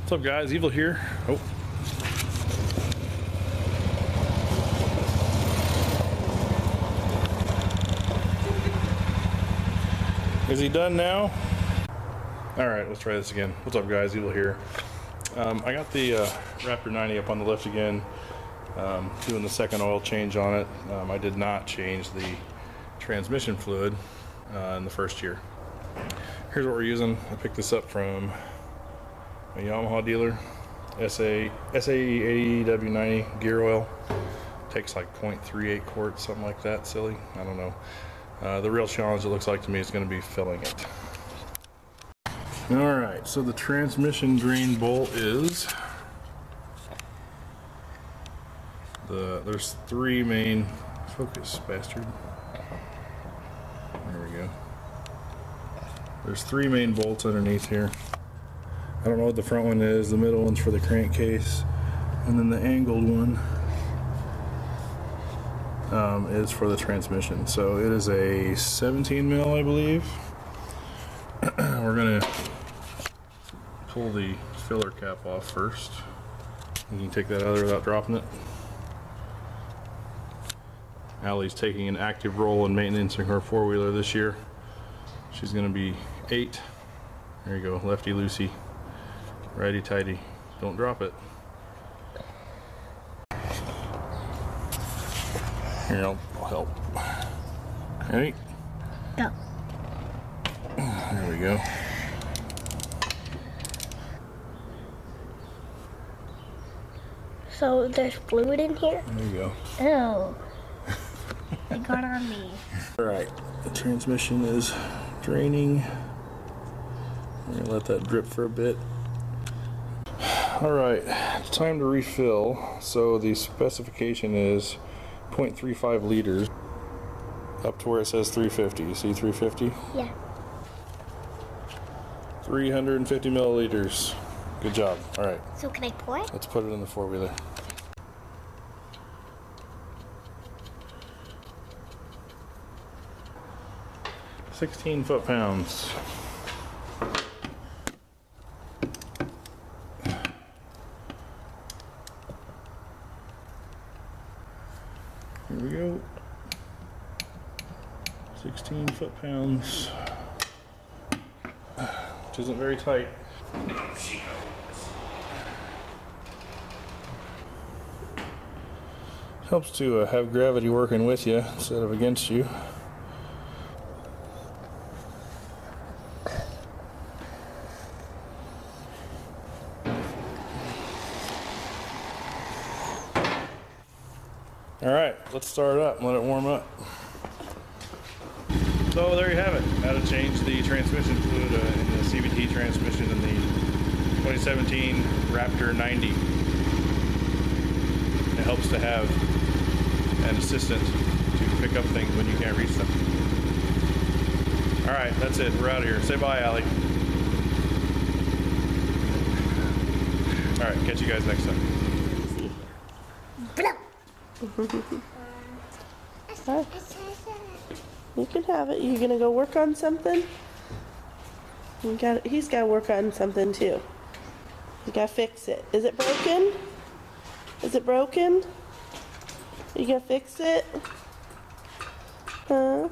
What's up, guys? Evil here. Oh. Is he done now? All right, let's try this again. What's up, guys? Evil here. I got the Raptor 90 up on the lift again, doing the second oil change on it. I did not change the transmission fluid in the first year. Here's what we're using. I picked this up from a Yamaha dealer. SAE AEW90 gear oil. Takes like 0.38 quarts, something like that. Silly, I don't know. The real challenge, it looks like to me, is going to be filling it. Alright, so the transmission drain bolt is there's three main, focus bastard, there we go. There's three main bolts underneath here. I don't know what the front one is. The middle one's for the crankcase, and then the angled one is for the transmission. So it is a 17 mil, I believe. We're gonna pull the filler cap off first. You can take that out of there without dropping it. Ally's taking an active role in maintaining her four-wheeler this year. She's gonna be 8. There you go, lefty loosey, righty tighty. Don't drop it. Here, I'll help. Ready? Go. There we go. So there's fluid in here? There you go. Oh. It got on me. Alright, the transmission is draining. We're going to let that drip for a bit. Alright, it's time to refill. So the specification is 0.35 liters up to where it says 350. You see 350? Yeah. 350 milliliters. Good job. Alright. So can I pour it? Let's put it in the four-wheeler. $16 foot-pounds. Here we go. 16 foot-pounds. Which isn't very tight. Helps to have gravity working with you instead of against you. Alright, let's start it up and let it warm up. So there you have it. How to change the transmission fluid in the CVT transmission in the 2017 Raptor 90. It helps to have an assistant to pick up things when you can't reach them. Alright, that's it. We're out of here. Say bye, Ally. Alright, catch you guys next time. You can have it. You gonna go work on something? He's got to work on something too. You gotta fix it. Is it broken? Is it broken? You gonna fix it? Huh?